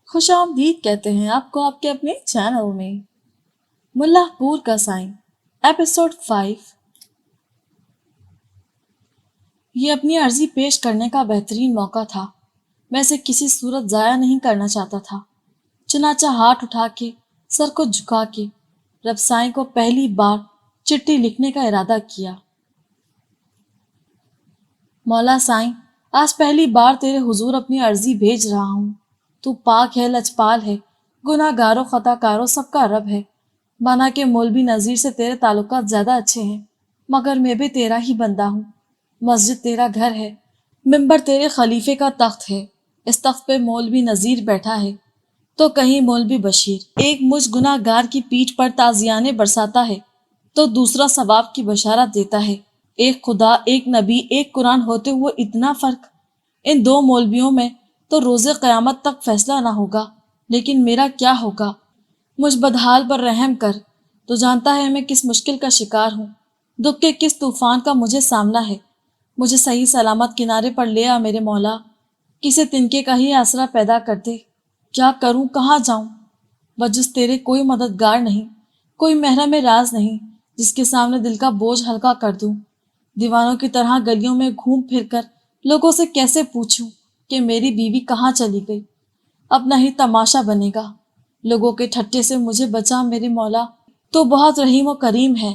خوش آمدید کہتے ہیں آپ کو آپ کے اپنے چینل میں ملا پور کا سائن ایپیسوڈ 5۔ یہ اپنی عرضی پیش کرنے کا بہترین موقع تھا۔ میں اسے کسی صورت ضائع نہیں کرنا چاہتا تھا۔ چنانچہ ہاتھ اٹھا کے سر کو جھکا کے رب سائیں کو پہلی بار چٹھی لکھنے کا ارادہ کیا۔ مولا سائیں، آج پہلی بار تیرے حضور اپنی عرضی بھیج رہا ہوں۔ تو پاک ہے، لجپال ہے، گناہ گاروں خطا کاروں سب کا رب ہے۔ مانا کہ مولوی نذیر سے تیرے تعلقات زیادہ اچھے ہیں، مگر میں بھی تیرا ہی بندہ ہوں۔ مسجد تیرا گھر ہے، منبر تیرے خلیفے کا تخت ہے، اس تخت پہ مولوی نذیر بیٹھا ہے تو کہیں مولوی بشیر ایک مجھ گناہ گار کی پیٹھ پر تعزیانے برساتا ہے تو دوسرا ثواب کی بشارت دیتا ہے۔ ایک خدا، ایک نبی، ایک قرآن ہوتے ہوئے اتنا فرق ان دو مولویوں میں تو روز قیامت تک فیصلہ نہ ہوگا۔ لیکن میرا کیا ہوگا؟ مجھ بدحال پر رحم کر۔ تو جانتا ہے میں کس مشکل کا شکار ہوں، دکھ کے کس طوفان کا مجھے سامنا ہے۔ مجھے صحیح سلامت کنارے پر لے آ میرے مولا، کسی تنکے کا ہی آسرا پیدا کر دے۔ کیا کروں، کہاں جاؤں؟ بجز تیرے کوئی مددگار نہیں، کوئی محرم راز نہیں جس کے سامنے دل کا بوجھ ہلکا کر دوں۔ دیوانوں کی طرح گلیوں میں گھوم پھر کر لوگوں سے کیسے پوچھوں کہ میری بیوی کہاں چلی گئی؟ اپنا ہی تماشا بنے گا۔ لوگوں کے ٹھٹے سے مجھے بچا میرے مولا، تو بہت رحیم و کریم ہے۔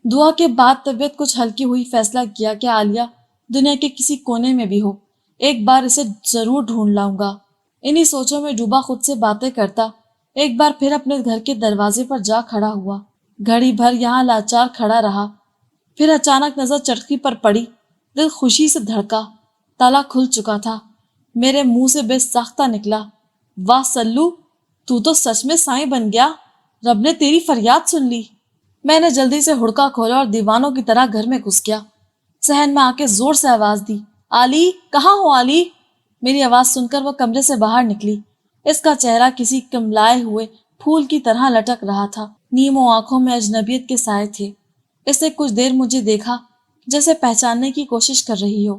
دعا کے بعد طبیعت کچھ ہلکی ہوئی، فیصلہ کیا کہ عالیہ دنیا کے کسی کونے میں بھی ہو، ایک بار اسے ضرور ڈھونڈ لاؤں گا۔ انہی سوچوں میں ڈوبا خود سے باتیں کرتا ایک بار پھر اپنے گھر کے دروازے پر جا کھڑا ہوا۔ گھڑی بھر یہاں لاچار کھڑا رہا، پھر اچانک نظر چٹکی پر پڑی۔ دل خوشی سے دھڑکا، تالا کھل چکا تھا۔ میرے منہ سے بے ساختہ نکلا، واہ سلو، تو سچ میں سائیں بن گیا، رب نے تیری فریاد سن لی۔ میں نے جلدی سے ہڑکا کھولا اور دیوانوں کی طرح گھر میں گھس گیا۔ صحن میں آ کے زور سے آواز دی، علی کہاں ہو علی؟ میری آواز سن کر وہ کمرے سے باہر نکلی۔ اس کا چہرہ کسی کملائے ہوئے پھول کی طرح لٹک رہا تھا، نیمو آنکھوں میں اجنبیت کے سائے تھے۔ اس نے کچھ دیر مجھے دیکھا، جیسے پہچاننے کی کوشش کر رہی ہو،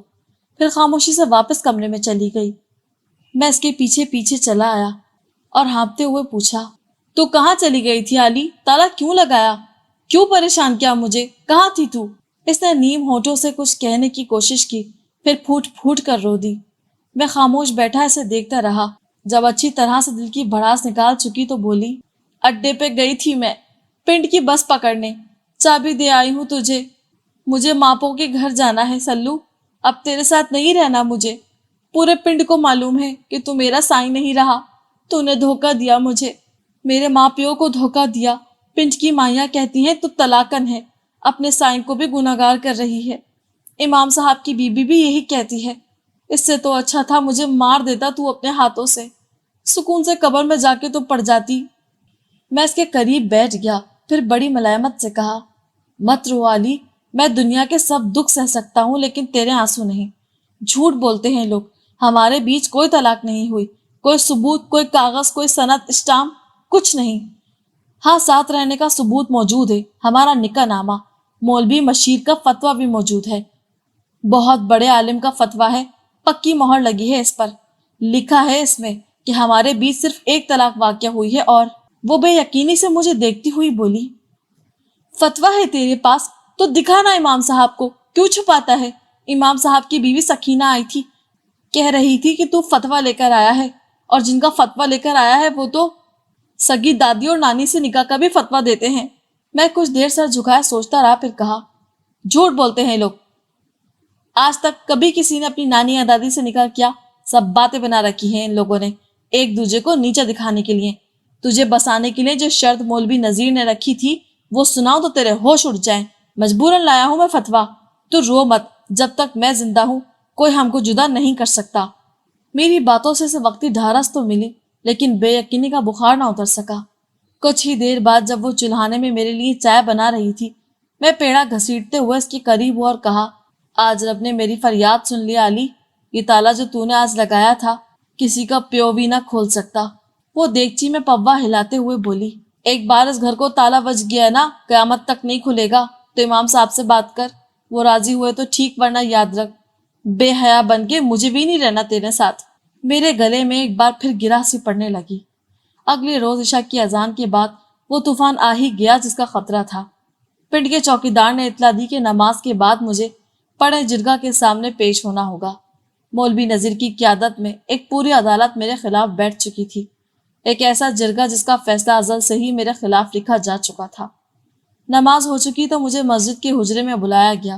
پھر خاموشی سے واپس کمرے میں چلی گئی۔ میں اس کے پیچھے پیچھے چلا آیا اور ہانپتے ہوئے پوچھا، تو کہاں چلی گئی تھی علی؟ تالا کیوں لگایا؟ کیوں پریشان کیا مجھے؟ کہاں تھی تو؟ اس نے نیم ہونٹوں سے کچھ کہنے کی کوشش کی، پھر پھوٹ پھوٹ کر رو دی۔ میں خاموش بیٹھا اسے دیکھتا رہا۔ جب اچھی طرح سے دل کی بھڑاس نکال چکی تو بولی، اڈے پہ گئی تھی میں، پنڈ کی بس پکڑنے، چابی دے آئی ہوں تجھے۔ مجھے ماپو کے گھر جانا ہے سلو، اب تیرے ساتھ نہیں رہنا مجھے۔ پورے پنڈ کو معلوم ہے کہ تو میرا سائیں نہیں رہا، تو نے دھوکہ دیا مجھے، میرے ماں پیو کو دھوکہ دیا۔ پنڈ کی مائیاں کہتی ہیں تو طلاقن ہے، اپنے سائیں کو بھی گناہگار کر رہی ہے۔ امام صاحب کی بیوی بھی یہی کہتی ہے۔ اس سے تو اچھا تھا مجھے مار دیتا تو اپنے ہاتھوں سے، سکون سے قبر میں جا کے تو پڑ جاتی۔ میں اس کے قریب بیٹھ گیا، پھر بڑی ملائمت سے کہا، مت رو علی، میں دنیا کے سب دکھ سہ سکتا ہوں لیکن تیرے آنسو نہیں۔ جھوٹ بولتے ہیں لوگ، ہمارے بیچ کوئی طلاق نہیں ہوئی، کوئی ثبوت، کوئی کاغذ، کوئی سند، اسٹامپ، کچھ نہیں۔ ہاں، ساتھ رہنے کا ثبوت موجود ہے، ہمارا نکاح نامہ، مولوی مشیر کا فتویٰ بھی موجود ہے، بہت بڑے عالم کا فتویٰ ہے، پکی مہر لگی ہے اس پر۔ لکھا ہے اس میں کہ ہمارے بیچ صرف ایک طلاق واقع ہوئی ہے اور وہ بے یقینی سے مجھے دیکھتی ہوئی بولی، فتویٰ ہے تیرے پاس تو دکھانا امام صاحب کو، کیوں چھپاتا ہے؟ امام صاحب کی بیوی سکینہ آئی تھی، کہہ رہی تھی کہ تو فتویٰ لے کر آیا ہے، اور جن کا فتویٰ لے کر آیا ہے وہ تو سگی دادی اور نانی سے نکاح کا بھی فتویٰ دیتے ہیں۔ میں کچھ دیر سر جھکایا سوچتا رہا، پھر کہا، جھوٹ بولتے ہیں لوگ، آج تک کبھی کسی نے اپنی نانی یا دادی سے نکاح کیا؟ سب باتیں بنا رکھی ہیں ان لوگوں نے، ایک دوسرے کو نیچا دکھانے کے لیے۔ تجھے بسانے کے لیے جو شرط مولوی نذیر نے رکھی تھی وہ سناؤ تو تیرے ہوش اڑ جائیں۔ مجبوراً لایا ہوں میں فتویٰ، تو رو مت، جب تک میں زندہ ہوں کوئی ہم کو جدا نہیں کر سکتا۔ میری باتوں سے وقتی ڈھارس تو ملی، لیکن بے یقینی کا بخار نہ اتر سکا۔ کچھ ہی دیر بعد جب وہ چولہانے میں میرے لیے چائے بنا رہی تھی، میں پیڑا گھسیٹتے ہوئے اس کے قریب ہوا اور کہا، آج رب نے میری فریاد سن لیا علی، یہ تالا جو تو نے آج لگایا تھا کسی کا پیو بھی نہ کھول سکتا۔ وہ دیگچی میں پوا ہلاتے ہوئے بولی، ایک بار اس گھر کو تالا بج گیا نا، قیامت تک نہیں کھلے گا، تو امام صاحب سے بات کر، وہ راضی ہوئے تو ٹھیک، ورنہ یاد رکھ، بے حیا بن کے مجھے بھی نہیں رہنا تیرے ساتھ۔ میرے گلے میں ایک بار پھر گرا سی پڑنے لگی۔ اگلے روز عشاء کی اذان کے بعد وہ طوفان آ ہی گیا جس کا خطرہ تھا۔ پنڈ کے چوکیدار نے اطلاع دی کہ نماز کے بعد مجھے پڑھے جرگہ کے سامنے پیش ہونا ہوگا۔ مولوی نذیر کی قیادت میں ایک پوری عدالت میرے خلاف بیٹھ چکی تھی، ایک ایسا جرگہ جس کا فیصلہ ازل سے ہی میرے خلاف لکھا جا چکا تھا۔ نماز ہو چکی تو مجھے مسجد کے حجرے میں بلایا گیا۔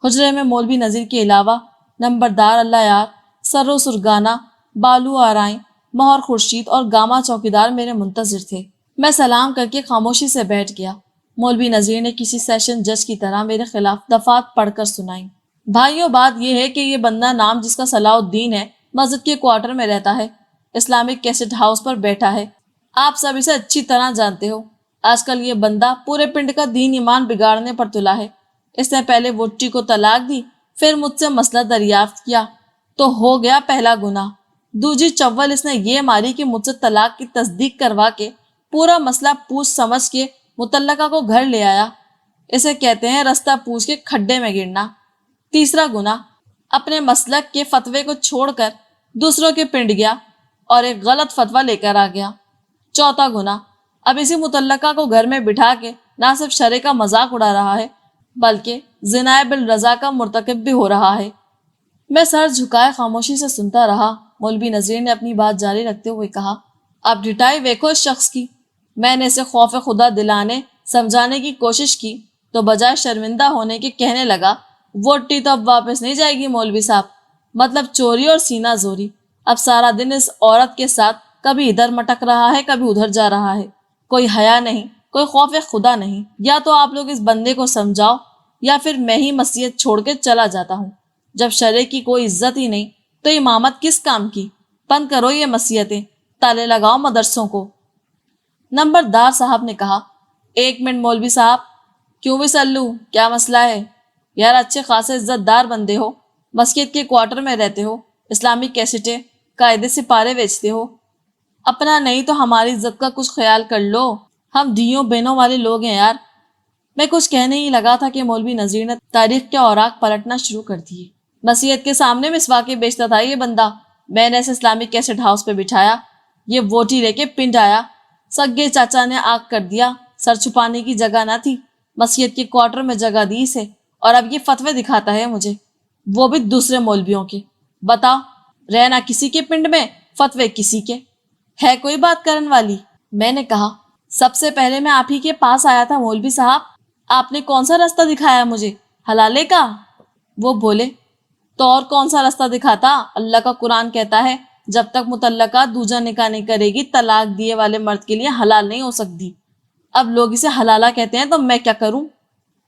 حجرے میں مولوی نذیر کے علاوہ نمبردار اللہ یار، سرو سرگانا، بالو آرائیں، مہر خورشید اور گاما چوکیدار میرے منتظر تھے۔ میں سلام کر کے خاموشی سے بیٹھ گیا۔ مولوی نذیر نے کسی سیشن جج کی طرح میرے خلاف دفعات پڑھ کر سنائیں۔ بھائیوں، بات یہ ہے کہ یہ بندہ نام جس کا صلاح الدین ہے مسجد کے کوارٹر میں رہتا ہے، اسلامک کیسٹ ہاؤس پر بیٹھا ہے۔ آپ سب اسے اچھی طرح جانتے ہو۔ آج کل یہ بندہ پورے پنڈ کا دین ایمان بگاڑنے پر تلا ہے۔ اس نے پہلے ووٹی کو طلاق دی، پھر مجھ سے مسئلہ دریافت کیا تو ہو گیا پہلا گناہ۔ دوجی چول اس نے یہ ماری کہ مجھ سے طلاق کی تصدیق کروا کے پورا مسئلہ پوچھ سمجھ کے متعلقہ کو گھر لے آیا۔ اسے کہتے ہیں رستہ پوچھ کے کھڈے میں گرنا۔ تیسرا گناہ، اپنے مسلک کے فتوے کو چھوڑ کر دوسروں کے پنڈ گیا اور ایک غلط فتویٰ لے کر آ گیا۔ چوتھا گناہ، اب اسی متعلقہ کو گھر میں بٹھا کے نہ صرف شرع کا مذاق اڑا رہا ہے بلکہ زنا بالرضا کا مرتکب بھی ہو رہا ہے۔ میں سر جھکائے خاموشی سے سنتا رہا۔ مولوی نذیر نے اپنی بات جاری رکھتے ہوئے کہا، اب ڈٹائی ویکھو اس شخص کی۔ میں نے اسے خوف خدا دلانے سمجھانے کی کوشش کی تو بجائے شرمندہ ہونے کے کہنے لگا، ووٹی تو اب واپس نہیں جائے گی مولوی صاحب، مطلب چوری اور سینہ زوری۔ اب سارا دن اس عورت کے ساتھ کبھی ادھر مٹک رہا ہے کبھی ادھر جا رہا ہے۔ کوئی حیا نہیں، کوئی خوف خدا نہیں۔ یا تو آپ لوگ اس بندے کو سمجھاؤ یا پھر میں ہی مسیحت چھوڑ کے چلا جاتا ہوں۔ جب شرع کی کوئی عزت ہی نہیں تو امامت کس کام کی؟ بند کرو یہ مسیحتیں، تالے لگاؤ مدرسوں کو۔ نمبردار صاحب نے کہا، ایک منٹ مولوی صاحب، کیوں بھی سلو، کیا مسئلہ ہے؟ یار اچھے خاصے عزت دار بندے ہو، مسجد کے کوارٹر میں رہتے ہو، اسلامی کیسٹیں قاعدے سے پارے بیچتے ہو، اپنا نہیں تو ہماری عزت کا کچھ خیال کر لو۔ ہم دھیوں بہنوں والے لوگ ہیں یار۔ میں کچھ کہنے ہی لگا تھا کہ مولوی نذیر نے تاریخ کے اوراق پلٹنا شروع کر دیے۔ مسیحت کے سامنے مسواکیں بیچتا تھا یہ بندہ، میں نے اسے اسلامی کیسٹ ہاؤس پہ بٹھایا، یہ ووٹی لے کے پنڈ آیا۔ سگے چاچا نے آگ کر دیا، سر چھپانے کی جگہ نہ تھی، مسجد کے کوارٹر میں جگہ دی اسے، اور اب یہ فتوے دکھاتا ہے مجھے، وہ بھی دوسرے مولویوں کے۔ بتاؤ، رہنا کسی کے پنڈ میں، فتوے کسی کے، ہے کوئی بات کرن والی؟ میں نے کہا، سب سے پہلے میں آپ ہی کے پاس آیا تھا مولوی صاحب، آپ نے کون سا رستہ دکھایا مجھے؟ حلالے کا؟ وہ بولے، تو اور کون سا رستہ دکھاتا؟ اللہ کا قرآن کہتا ہے جب تک متعلقہ دوجا نکاح نہیں کرے گی طلاق دیے والے مرد کے لیے حلال نہیں ہو سکتی۔ اب لوگ اسے حلالہ کہتے ہیں تو میں کیا کروں؟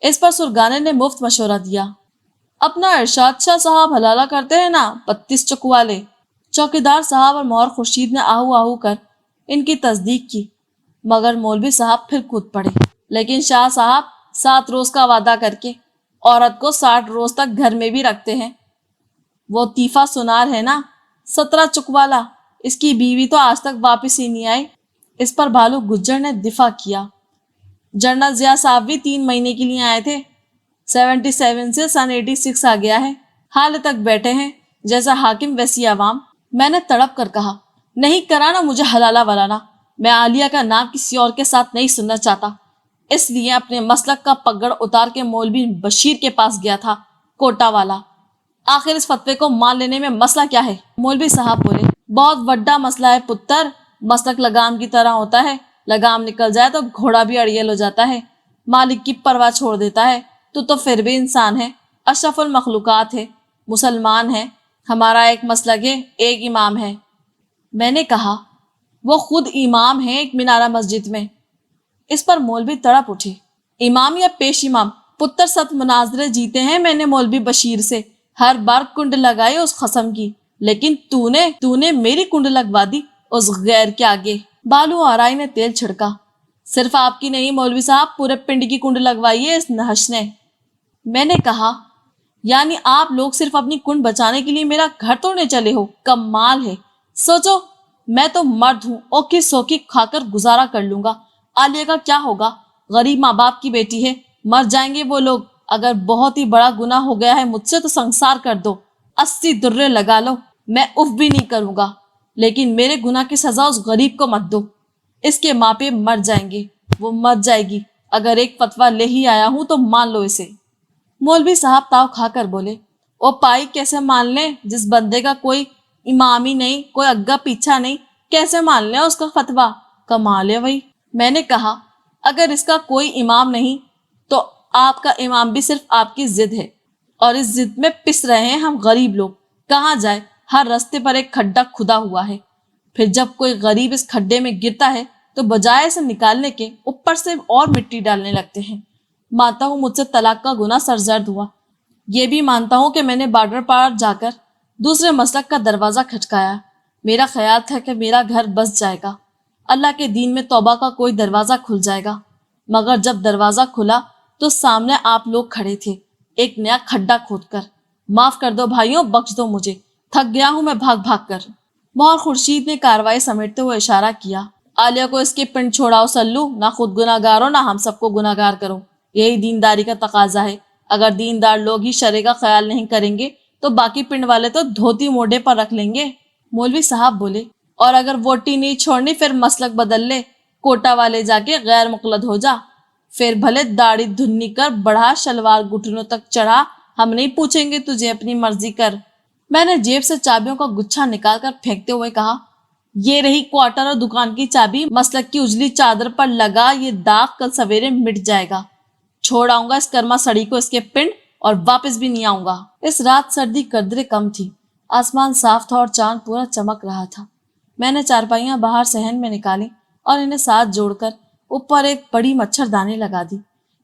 اس پر سرگانے نے مفت مشورہ دیا، اپنا ارشاد شاہ صاحب حلالہ کرتے ہیں نا، 32 چکوالے۔ چوکیدار صاحب اور مہر خورشید نے آہو آہو کر ان کی تصدیق کی، مگر مولوی صاحب پھر کود پڑے، لیکن شاہ صاحب 7 روز کا وعدہ کر کے عورت کو 60 روز تک گھر میں بھی رکھتے ہیں۔ وہ طیفہ سنار ہے نا، 17 چکوالا، اس کی بیوی تو آج تک واپس ہی نہیں آئی۔ اس پر بھالو گجر نے دفاع کیا، جنرل ضیاء صاحب بھی 3 مہینے کے لیے آئے تھے، 77 سے سن 86 آ گیا ہے، حال تک بیٹھے ہیں، جیسا حاکم ویسی عوام۔ میں نے تڑپ کر کہا، نہیں کرانا مجھے حلالہ ولانا، میں عالیہ کا نام کسی اور کے ساتھ نہیں سننا چاہتا، اس لیے اپنے مسلک کا پگڑ اتار کے مولوی بشیر کے پاس گیا تھا، کوٹا والا۔ آخر اس فتوے کو مان لینے میں مسئلہ کیا ہے؟ مولوی صاحب بولے، بہت بڑا مسئلہ ہے پتر، مسلک لگام کی طرح ہوتا ہے، لگام نکل جائے تو گھوڑا بھی اڑیل ہو جاتا ہے، مالک کی پرواہ چھوڑ دیتا ہے۔ تو پھر بھی انسان ہے، اشرف المخلوقات ہے، مسلمان ہے، ہمارا ایک مسلک ہے، ایک امام ہے۔ میں نے کہا، وہ خود امام ہے ایک مینارہ مسجد میں۔ اس پر مولوی تڑپ اٹھے، امام یا پیش امام؟ پتر 7 مناظرے جیتے ہیں میں نے مولوی بشیر سے، ہر بار کنڈ لگائی اس قسم کی، لیکن تو نے میری کنڈ لگوا دی اس غیر کے آگے۔ بالو آرائی نے تیل چھڑکا، صرف آپ کی نہیں مولوی صاحب، پورے پنڈ کی کنڈ لگوائی ہے اس نحش نے۔ میں نے کہا، یعنی آپ لوگ صرف اپنی کنڈ بچانے کے لیے میرا گھر توڑنے چلے ہو؟ کمال ہے۔ سوچو، میں تو مرد ہوں، اوکھی سوکھی کھا کر گزارا کر لوں گا، عالیہ کا کیا ہوگا؟ غریب ماں باپ کی بیٹی ہے، مر جائیں گے وہ لوگ، اگر بہت ہی بڑا گناہ ہو گیا ہے مجھ سے تو سنسار کر دو، 80 درے لگا لو، میں اف بھی نہیں کروں گا، لیکن میرے گناہ کی سزا اس غریب کو مت دو، اس کے ماں پہ مر جائیں گے، وہ مر جائے گی، اگر ایک فتویٰ لے ہی آیا ہوں تو مان لو اسے۔ مولوی صاحب تاؤ کھا کر بولے، او پائی کیسے مان لیں جس بندے کا کوئی امام ہی نہیں، کوئی اگا پیچھا نہیں، کیسے مان لیں اس کا فتویٰ؟ کمال ہے وہی۔ میں نے کہا اگر اس کا کوئی امام نہیں تو آپ کا امام بھی صرف آپ کی ضد ہے، اور اس ضد میں پس رہے ہیں ہم غریب لوگ، کہاں جائے؟ ہر رستے پر ایک کھڈا کھدا ہوا ہے، پھر جب کوئی غریب اس کھڈے میں گرتا ہے تو بجائے اسے نکالنے کے اوپر سے اور مٹی ڈالنے لگتے ہیں۔ مانتا ہوں مجھ سے طلاق کا گناہ سرزد ہوا، یہ بھی مانتا ہوں کہ میں نے بارڈر پار جا کر دوسرے مسلک کا دروازہ کھٹکایا، میرا خیال تھا کہ میرا گھر بس جائے گا، اللہ کے دین میں توبہ کا کوئی دروازہ کھل جائے گا، مگر جب دروازہ کھلا تو سامنے آپ لوگ کھڑے تھے ایک نیا کھڈا کھود کر۔ معاف کر دو بھائیوں، بخش دو مجھے، تھک گیا ہوں میں بھاگ بھاگ کر۔ مور خورشید نے کاروائی سمیٹتے ہوئے اشارہ کیا، عالیہ کو اس کے پنڈ چھوڑاؤ سلو، نہ خود گناہ گار ہو نہ ہم سب کو گناہ گار کرو، یہی دینداری کا تقاضا ہے۔ اگر دیندار لوگ ہی شرع کا خیال نہیں کریں گے تو باقی پنڈ والے تو دھوتی موڈے پر رکھ لیں گے۔ مولوی صاحب بولے، اور اگر ووٹی نہیں چھوڑنی پھر مسلک بدل لے، کوٹا والے جا کے غیر مقلد ہو جا، پھر بھلے داڑھی دھنی کر بڑھا شلوار گھٹنوں تک چڑھا، ہم نہیں پوچھیں گے تجھے، اپنی مرضی کر۔ میں نے جیب سے چابیوں کا گچھا نکال کر پھینکتے ہوئے کہا، یہ رہی کوارٹر اور دکان کی چابی، مسلک کی اجلی چادر پر لگا یہ داغ کل سویرے مٹ جائے گا، چھوڑ آؤں گا اس کرما سڑی کو اس کے پنڈ اور واپس بھی نہیں آؤں گا۔ اس رات سردی قدرے کم تھی، آسمان صاف تھا اور چاند پورا چمک رہا تھا۔ میں نے چارپائیاں باہر صحن میں نکالی اور انہیں ساتھ جوڑ کر اوپر ایک بڑی مچھردانی لگا دی،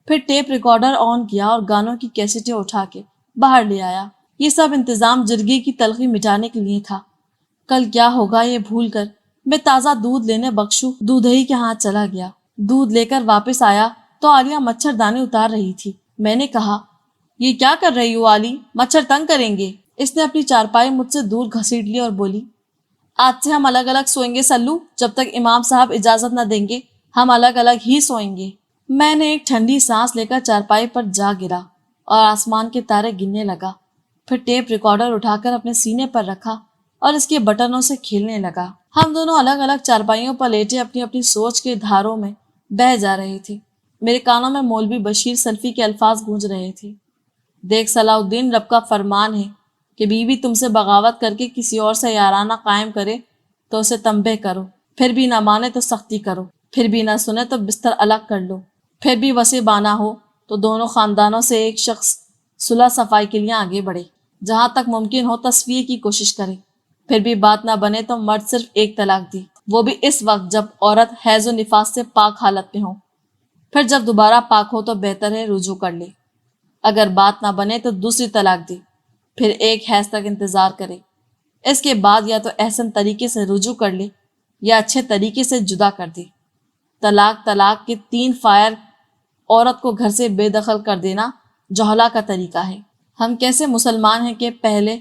پھر ٹیپ ریکارڈر آن کیا اور گانوں کی کیسٹیں اٹھا کے باہر لے آیا۔ یہ سب انتظام جرگی کی تلخی مٹانے کے لیے تھا۔ کل کیا ہوگا یہ بھول کر میں تازہ دودھ لینے بخشو دودھئی کے ہاتھ چلا گیا۔ دودھ لے کر واپس آیا تو عالیہ مچھردانی اتار رہی تھی۔ میں نے کہا، یہ کیا کر رہی ہو عالی، مچھر تنگ کریں گے۔ اس نے اپنی چارپائی مجھ سے دور گھسیٹ لی اور بولی، آج سے ہم الگ الگ سوئیں گے سلو، جب تک امام صاحب اجازت نہ دیں گے ہم الگ الگ ہی سوئیں گے۔ میں نے ایک ٹھنڈی سانس لے کر چارپائی پر جا گرا اور آسمان کے تارے گننے لگا، پھر ٹیپ ریکارڈر اٹھا کر اپنے سینے پر رکھا اور اس کے بٹنوں سے کھیلنے لگا۔ ہم دونوں الگ الگ چارپائیوں پر لیٹے اپنی اپنی سوچ کے دھاروں میں بہہ جا رہے تھے۔ میرے کانوں میں مولوی بشیر سلفی کے الفاظ گونج رہے تھے، دیکھ صلاح الدین، رب کا فرمان ہے کہ بیوی تم سے بغاوت کر کے کسی اور سے یارانہ قائم کرے تو اسے تنبیہ کرو، پھر بھی نہ مانے تو سختی کرو، پھر بھی نہ سنے تو بستر الگ کر لو، پھر بھی وسع بانا ہو تو دونوں خاندانوں سے ایک شخص صلح صفائی کے لیے آگے بڑھے، جہاں تک ممکن ہو تصفیے کی کوشش کرے، پھر بھی بات نہ بنے تو مرد صرف ایک طلاق دی، وہ بھی اس وقت جب عورت حیض و نفاس سے پاک حالت میں ہو، پھر جب دوبارہ پاک ہو تو بہتر ہے رجوع کر لے، اگر بات نہ بنے تو دوسری طلاق دے، پھر ایک حیض تک انتظار کرے، اس کے بعد یا تو احسن طریقے سے رجوع کر لے یا اچھے طریقے سے جدا کر دے۔ طلاق کے 3 فائر عورت کو گھر سے بے دخل کر دینا جوہلا کا طریقہ ہے۔ ہم کیسے مسلمان ہیں کہ پہلے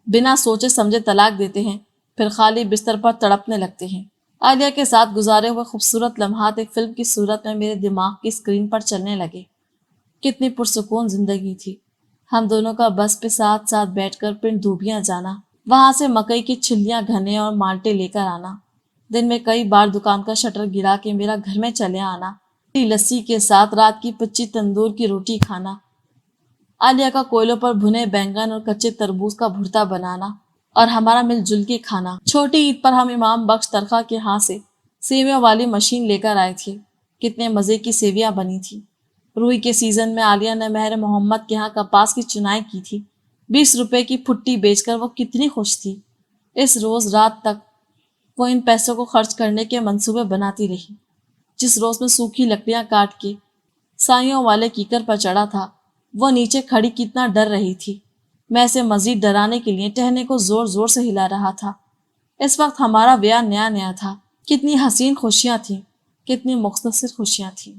بنا سوچے سمجھے طلاق دیتے ہیں، پھر خالی بستر پر تڑپنے لگتے ہیں۔ عالیہ کے ساتھ گزارے ہوئے خوبصورت لمحات ایک فلم کی صورت میں میرے دماغ کی اسکرین پر چلنے لگے۔ کتنی پرسکون زندگی تھی، ہم دونوں کا بس پہ ساتھ ساتھ بیٹھ کر پنڈ دھوبیاں جانا، وہاں سے مکئی کی چھلیاں گھنے اور مالٹے لے کر آنا، دن میں کئی بار دکان کا شٹر گرا کے میرا گھر میں چلے آنا، لسی کے ساتھ رات کی 25 تندور کی روٹی کھانا، عالیہ کا کوئلوں پر بھنے بینگن اور کچے تربوز کا بھرتا بنانا اور ہمارا مل جل کے کھانا۔ چھوٹی عید پر ہم امام بخش ترخا کے ہاں سے سیویوں والی مشین لے کر آئے تھے، کتنے مزے کی سیویاں بنی تھی۔ روئی کے سیزن میں عالیہ نے مہر محمد کے ہاں کپاس کی چنائی کی تھی، 20 روپے کی پھٹی بیچ کر وہ کتنی خوش تھی۔ اس روز رات تک وہ ان پیسوں کو خرچ کرنے کے منصوبے بناتی رہی۔ جس روز میں سوکھی لکڑیاں کاٹ کے سائیوں والے کیکر پر چڑھا تھا، وہ نیچے کھڑی کتنا ڈر رہی تھی۔ میں اسے مزید ڈرانے کے لیے ٹہنے کو زور زور سے ہلا رہا تھا۔ اس وقت ہمارا بیاہ نیا نیا تھا، کتنی حسین خوشیاں تھیں، کتنی مختصر خوشیاں تھیں۔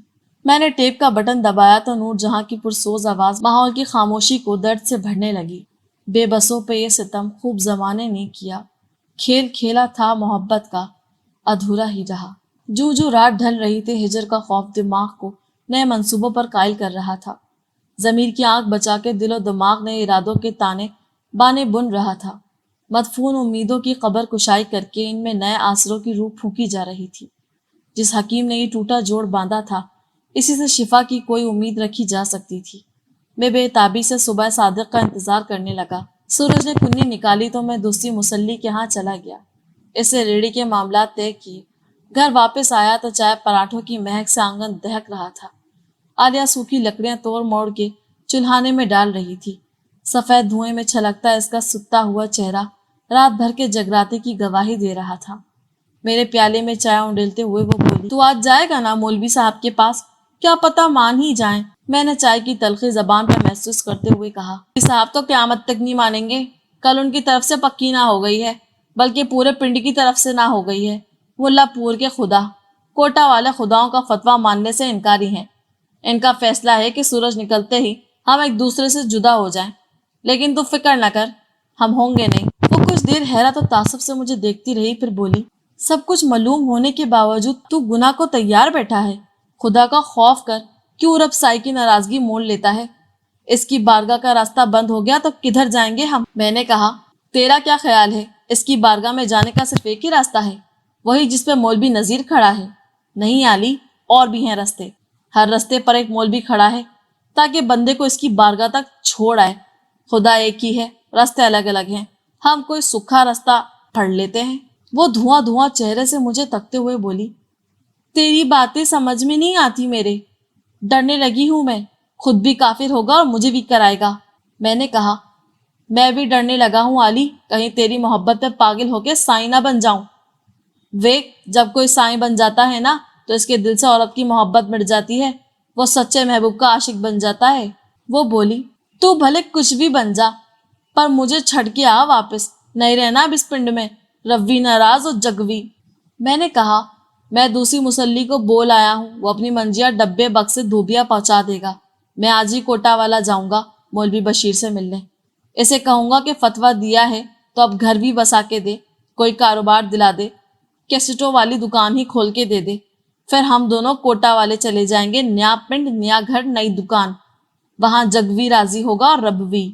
میں نے ٹیپ کا بٹن دبایا تو نور جہاں کی پرسوز آواز ماحول کی خاموشی کو درد سے بھرنے لگی۔ بے بسوں پہ یہ ستم خوب زمانے نے کیا، کھیل کھیلا تھا محبت کا، ادھورا ہی رہا۔ جو جو رات ڈھل رہی تھی، ہجر کا خوف دماغ کو نئے منصوبوں پر قائل کر رہا تھا۔ ضمیر کی آنکھ بچا کے دل و دماغ نے ارادوں کے تانے بانے بن رہا تھا۔ مدفون امیدوں کی قبر کشائی کر کے ان میں نئے آسروں کی روح پھونکی جا رہی تھی۔ جس حکیم نے یہ ٹوٹا جوڑ باندھا تھا، اسی سے شفا کی کوئی امید رکھی جا سکتی تھی۔ میں بے تابی سے صبح صادق کا انتظار کرنے لگا۔ سورج نے کنی نکالی تو میں دوسری مسلی کے ہاں چلا گیا، اسے ریڑھی کے معاملات طے کیے۔ گھر واپس آیا تو چائے پراٹھوں کی مہک سے آنگن دہک رہا تھا۔ عالیہ سوکھی لکڑیاں توڑ موڑ کے چولہانے میں ڈال رہی تھی۔ سفید دھوئیں میں چھلکتا اس کا ستا ہوا چہرہ رات بھر کے جگراتے کی گواہی دے رہا تھا۔ میرے پیالے میں چائے اونڈلتے ہوئے وہ بولی، تو آج جائے گا نا مولوی صاحب کے پاس؟ کیا پتہ مان ہی جائیں۔ میں نے چائے کی تلخی زبان پر محسوس کرتے ہوئے کہا، مولوی صاحب تو قیامت تک نہیں مانیں گے۔ کل ان کی طرف سے پکی نہ ہو گئی ہے، بلکہ پورے پنڈ کی طرف سے نہ ہو گئی ہے۔ ملا پور کے خدا کوٹا والے خداؤں کا فتویٰ ماننے سے انکاری ہیں۔ ان کا فیصلہ ہے کہ سورج نکلتے ہی ہم ایک دوسرے سے جدا ہو جائیں، لیکن تو فکر نہ کر، ہم ہوں گے نہیں۔ وہ کچھ دیر حیرت و تعصب سے مجھے دیکھتی رہی، پھر بولی، سب کچھ معلوم ہونے کے باوجود تو گناہ کو تیار بیٹھا ہے۔ خدا کا خوف کر، کیوں رب سائی کی ناراضگی مول لیتا ہے؟ اس کی بارگاہ کا راستہ بند ہو گیا تو کدھر جائیں گے ہم؟ میں نے کہا، تیرا کیا خیال ہے؟ اس کی بارگاہ میں جانے کا صرف ایک ہی راستہ ہے، وہی جس پہ مولوی نذیر کھڑا ہے۔ نہیں علی، اور بھی ہیں رستے۔ ہر رستے پر ایک مولوی کھڑا ہے تاکہ بندے کو اس کی بارگاہ تک چھوڑ آئے۔ خدا ایک ہی ہے، راستے الگ الگ ہیں، ہم کوئی سکھا راستہ پھڑ لیتے ہیں۔ وہ دھواں دھواں چہرے سے مجھے تکتے ہوئے بولی، تیری باتیں سمجھ میں نہیں آتی میرے، ڈرنے لگی ہوں میں، خود بھی کافر ہوگا اور مجھے بھی کرائے گا۔ میں نے کہا، میں بھی ڈرنے لگا ہوں علی، کہیں تیری محبت پہ پاگل ہو کے سائیں نہ بن جاؤں۔ جب کوئی سائیں بن جاتا ہے نا تو اس کے دل سے عورت کی محبت مٹ جاتی ہے، وہ سچے محبوب کا عاشق بن جاتا ہے۔ وہ بولی، تو بھلے کچھ بھی بن جا، پر مجھے چھڑ کے آ واپس، نہیں رہنا اب اس پنڈ میں، روی ناراض اور جگوی۔ میں نے کہا، میں دوسری مسلی کو بول آیا ہوں، وہ اپنی منجیا ڈبے بگ سے دھوبیا پہنچا دے گا۔ میں آج ہی کوٹا والا جاؤں گا مولوی بشیر سے ملنے، اسے کہوں گا کہ فتویٰ دیا ہے تو اب گھر بھی بسا کے دے، کوئی کاروبار دلا دے، کیسٹوں والی دکان ہی کھول کے دے دے۔ پھر ہم دونوں کوٹا والے چلے جائیں گے، نیا پنڈ، نیا گھر، نئی دکان، وہاں جگوی راضی ہوگا اور ربوی۔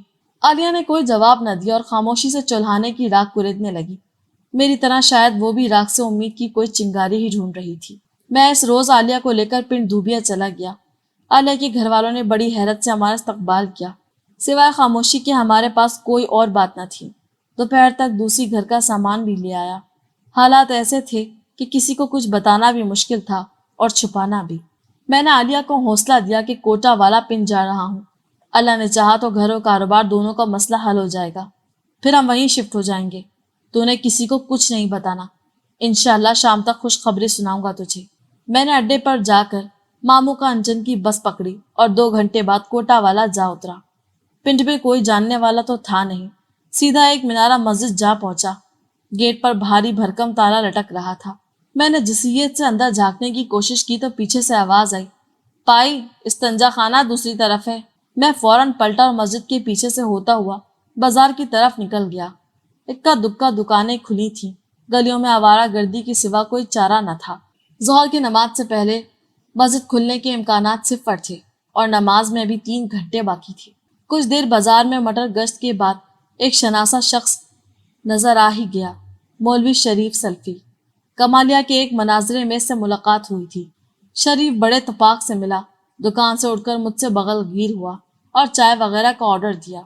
عالیہ نے کوئی جواب نہ دیا اور خاموشی سے چولہانے کی راکھ کریدنے لگی۔ میری طرح شاید وہ بھی راکھ سے امید کی کوئی چنگاری ہی ڈھونڈ رہی تھی۔ میں اس روز عالیہ کو لے کر پنڈ دھوبیا چلا گیا۔ عالیہ کے گھر والوں نے بڑی حیرت سے ہمارا استقبال کیا، سوائے خاموشی کے ہمارے پاس کوئی اور بات نہ تھی۔ دوپہر تک دوسری گھر کا سامان بھی لے آیا۔ حالات ایسے تھے کہ کسی کو کچھ بتانا بھی مشکل تھا اور چھپانا بھی۔ میں نے عالیہ کو حوصلہ دیا کہ کوٹا والا پنڈ جا رہا ہوں، اللہ نے چاہا تو گھر و کاروبار دونوں کا مسئلہ حل ہو جائے گا، پھر ہم وہیں شفٹ ہو جائیں گے۔ تو نے کسی کو کچھ نہیں بتانا، انشاءاللہ شام تک خوشخبری سناؤں گا تجھے۔ میں نے اڈے پر جا کر ماموں کا انجن کی بس پکڑی اور 2 گھنٹے بعد کوٹا والا جا اترا۔ پنڈ میں کوئی جاننے والا تو تھا نہیں، سیدھا ایک منارہ مسجد جا پہنچا۔ گیٹ پر بھاری بھرکم تالا لٹک رہا تھا۔ میں نے جسیت سے اندر جھانکنے کی کوشش کی تو پیچھے سے آواز آئی، پائی، استنجا خانہ دوسری طرف ہے۔ میں فوراً پلٹا اور مسجد کے پیچھے سے ہوتا ہوا بازار کی طرف نکل گیا۔ اکا دکا دکانیں کھلی تھیں، گلیوں میں آوارہ گردی کے سوا کوئی چارہ نہ تھا۔ ظہر کی نماز سے پہلے مسجد کھلنے کے امکانات صفر تھے اور نماز میں بھی 3 گھنٹے باقی تھے۔ کچھ دیر بازار میں مٹر گشت کے بعد ایک شناسا شخص نظر آ ہی گیا، مولوی شریف سلفی۔ کمالیہ کے ایک مناظر میں سے ملاقات ہوئی تھی۔ شریف بڑے اتفاق سے ملا، دکان سے اٹھ کر مجھ سے بغل گیر ہوا اور چائے وغیرہ کا آرڈر دیا۔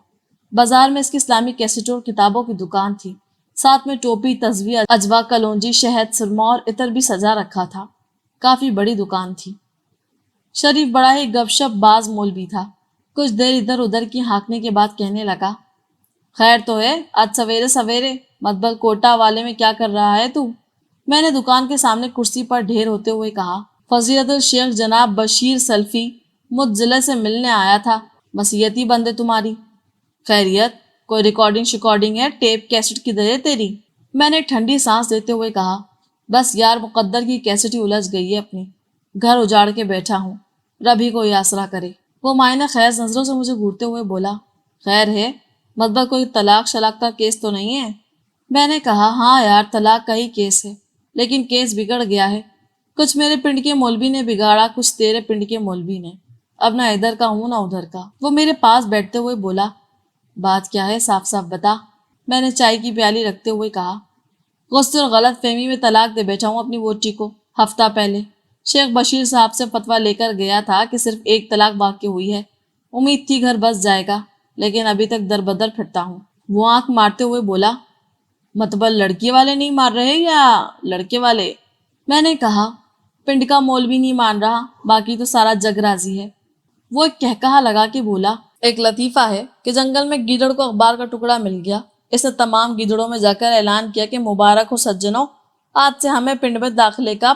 بازار میں اس کی اسلامی کیسٹوں اور کتابوں کی دکان تھی، ساتھ میں ٹوپی، تسبیح، اجوا، کلونجی، شہد، سرما اور عطر بھی سجا رکھا تھا۔ کافی بڑی دکان تھی۔ شریف بڑا ہی گپ شپ باز مولوی تھا۔ کچھ دیر ادھر ادھر کی ہانکنے کے بعد کہنے لگا، خیر تو ہے، آج سویرے سویرے مطبل کوٹا والے میں کیا کر رہا ہے تو؟ میں نے دکان کے سامنے کرسی پر ڈھیر ہوتے ہوئے کہا، فضیلت الشیخ جناب بشیر سلفی مجھ ضلع سے ملنے آیا تھا، مسیحتی بندے تمہاری۔ خیریت؟ کوئی ریکارڈنگ ہے؟ ٹیپ کیسٹ کدھر ہے تیری؟ میں نے ٹھنڈی سانس دیتے ہوئے کہا، بس یار مقدر کی کیسٹ ہی الجھ گئی ہے اپنی، گھر اجاڑ کے بیٹھا ہوں، رب ہی کوئی آسرا کرے۔ وہ معنی خیز نظروں سے مجھے گھورتے ہوئے بولا، خیر ہے؟ مطلب کوئی طلاق شلاق کا کیس تو نہیں ہے؟ میں نے کہا، ہاں یار طلاق کا ہی کیس ہے، لیکن کیس بگڑ گیا ہے، کچھ میرے پنڈ کے مولوی نے بگاڑا، کچھ تیرے پنڈ کے مولوی نے، اب نہ ادھر کا ہوں نہ ادھر کا۔ وہ میرے پاس بیٹھتے ہوئے بولا، بات کیا ہے، صاف صاف بتا۔ میں نے چائے کی پیالی رکھتے ہوئے کہا۔ غصے اور غلط فہمی میں طلاق دے بیٹھا ہوں اپنی ووٹی کو۔ ہفتہ پہلے شیخ بشیر صاحب سے فتویٰ لے کر گیا تھا کہ صرف ایک طلاق باقی ہوئی ہے۔ امید تھی گھر بس جائے گا، لیکن ابھی تک در بدر پھرتا ہوں۔ وہ آنکھ مارتے ہوئے بولا، مطلب لڑکی والے نہیں مار رہے یا لڑکے والے؟ میں نے کہا، پنڈ کا مولوی نہیں مان رہا، باقی تو سارا جگ راضی ہے۔ وہ ایک کہکہا لگا کے بولا، ایک لطیفہ ہے کہ جنگل میں گیدڑ کو اخبار کا ٹکڑا مل گیا۔ اس نے تمام گیدڑوں میں جا کر اعلان کیا کہ مبارک ہو سجنوں، آج سے ہمیں پنڈ میں داخلے کا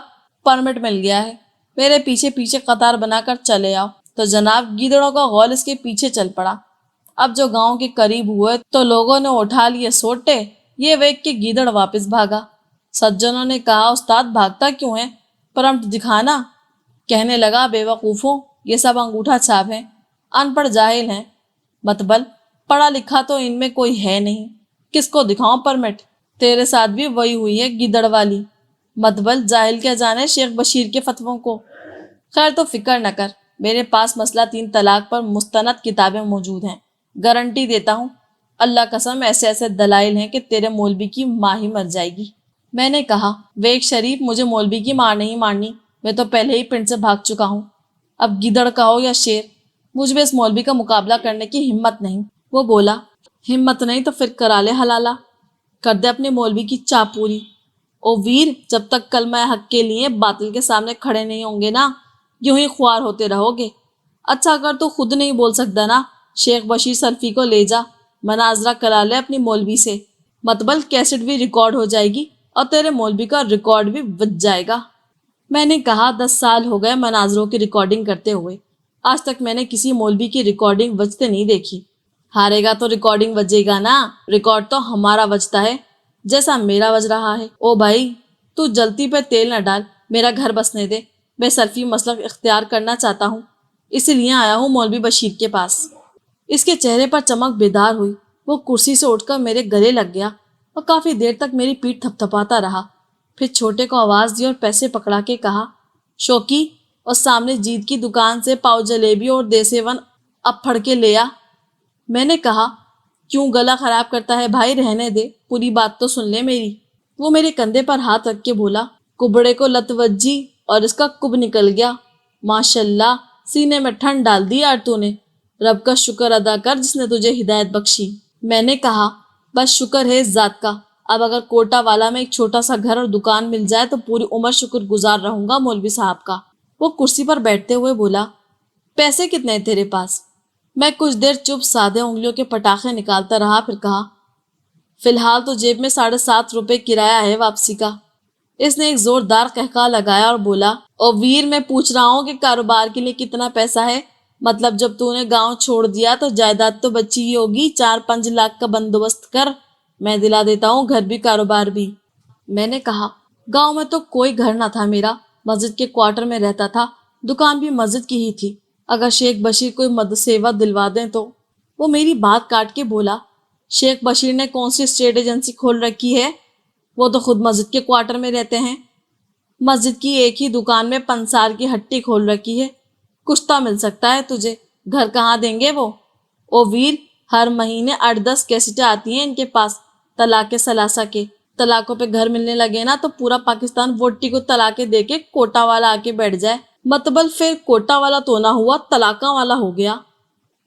پرمٹ مل گیا ہے، میرے پیچھے پیچھے قطار بنا کر چلے آؤ۔ تو جناب گیدڑوں کا غول اس کے پیچھے چل پڑا۔ اب جو گاؤں کے قریب ہوئے تو لوگوں نے اٹھا لیے سوٹے، یہ ویک کے گیدڑ واپس بھاگا۔ سجنوں نے کہا، استاد بھاگتا کیوں ہے؟ پرمٹ دکھانا۔ کہنے لگا، بے وقوفوں، یہ سب انگوٹھا چھاپ ہیں، ان پڑھ جاہل ہیں، مطبل پڑھا لکھا تو ان میں کوئی ہے نہیں، کس کو دکھاؤں پرمٹ؟ تیرے ساتھ بھی وہی ہوئی ہے گیدڑ والی، مطبل جاہل کیا جانے شیخ بشیر کے فتووں کو۔ خیر تو فکر نہ کر، میرے پاس مسئلہ 3 طلاق پر مستند کتابیں موجود ہیں، گارنٹی دیتا ہوں، اللہ قسم ایسے ایسے دلائل ہیں کہ تیرے مولوی کی ماں ہی مر جائے گی۔ میں نے کہا، ویک شریف، مجھے مولوی کی ماں نہیں مارنی، میں تو پہلے ہی پنڈ سے بھاگ چکا ہوں، اب گیدڑ کا ہو یا شیر، مجھ میں اس مولوی کا مقابلہ کرنے کی ہمت نہیں۔ وہ بولا، ہمت نہیں تو پھر کرا لے حلالہ، کر دے اپنے مولوی کی چاپ پوری۔ او ویر، جب تک کلمہ حق کے لیے باطل کے سامنے کھڑے نہیں ہوں گے نا، یوں ہی خوار ہوتے رہو گے۔ اچھا اگر تو خود نہیں بول سکتا نا، شیخ بشیر سلفی کو لے جا، مناظرہ کرا لے اپنی مولوی سے، مطبل کیسٹ بھی ریکارڈ ہو جائے گی اور تیرے مولوی کا ریکارڈ بھی بچ جائے گا۔ میں نے کہا، 10 سال ہو گئے مناظروں کی ریکارڈنگ کرتے ہوئے، آج تک میں نے کسی مولوی کی ریکارڈنگ بجتے نہیں دیکھی۔ ہارے گا تو ریکارڈنگ بجے گا نا، ریکارڈ تو ہمارا بجتا ہے جیسا میرا بج رہا ہے۔ او بھائی، تو جلتی پہ تیل نہ ڈال، میرا گھر بسنے دے، میں سلفی مسلک اختیار کرنا چاہتا ہوں، اسی لیے آیا ہوں مولوی بشیر کے پاس۔ اس کے چہرے پر چمک بیدار ہوئی، وہ کرسی سے اٹھ کر میرے گلے لگ گیا اور کافی دیر تک میری پیٹھ تھپ تھپاتا رہا، پھر چھوٹے کو آواز دی اور پیسے پکڑا کے کہا، شوکی، اور سامنے جیت کی دکان سے پاؤ جلیبی اور دیسی ون اب پھڑ کے لے آ۔ میں نے کہا، کیوں گلا خراب کرتا ہے بھائی، رہنے دے، پوری بات تو سن لے میری۔ وہ میرے کندھے پر ہاتھ رکھ کے بولا، کبڑے کو لت وجی اور اس کا کب نکل گیا، ماشاءاللہ، سینے میں ٹھنڈ ڈال دی یار تو نے، رب کا شکر ادا کر جس نے تجھے ہدایت بخشی۔ میں نے کہا، بس شکر ہے اس ذات کا، اب اگر کوٹا والا میں ایک چھوٹا سا گھر اور دکان مل جائے تو پوری عمر شکر گزار رہوں گا مولوی صاحب کا۔ وہ کرسی پر بیٹھتے ہوئے بولا، پیسے کتنے ہیں تیرے پاس؟ میں کچھ دیر چپ سادے انگلیوں کے پٹاخے نکالتا رہا، پھر کہا، فی الحال تو جیب میں 7.5 روپے کرایہ ہے واپسی کا۔ اس نے ایک زوردار قہقہا لگایا اور بولا، او ویر، میں پوچھ رہا ہوں کہ کاروبار کے لیے کتنا پیسہ ہے؟ مطلب جب تو نے گاؤں چھوڑ دیا تو جائیداد تو بچی ہی ہوگی، 4-5 لاکھ کا بندوبست کر، میں دلا دیتا ہوں گھر بھی کاروبار بھی۔ میں نے کہا، گاؤں میں تو کوئی گھر نہ تھا میرا، مسجد کے کوارٹر میں رہتا تھا، دکان بھی مسجد کی ہی تھی، اگر شیخ بشیر کوئی مد سیوا دلوا دیں تو۔ وہ میری بات کاٹ کے بولا، شیخ بشیر نے کون سی اسٹیٹ ایجنسی کھول رکھی ہے؟ وہ تو خود مسجد کے کوارٹر میں رہتے ہیں، مسجد کی ایک ہی دکان میں پنسار کی ہٹی کھول رکھی ہے، کچھ مل سکتا ہے تجھے، گھر کہاں دیں گے وہ؟ او ویر، ہر مہینے 8-10 کیسٹیں آتی ہیں ان کے پاس طلاق ثلاثہ کے، طلاقوں پہ گھر ملنے لگے نا تو پورا پاکستان ووٹی کو طلاقیں دے کے کوٹا والا آ کے بیٹھ جائے، مطبل پھر کوٹا والا تو نہ ہوا، طلاقاں والا ہو گیا۔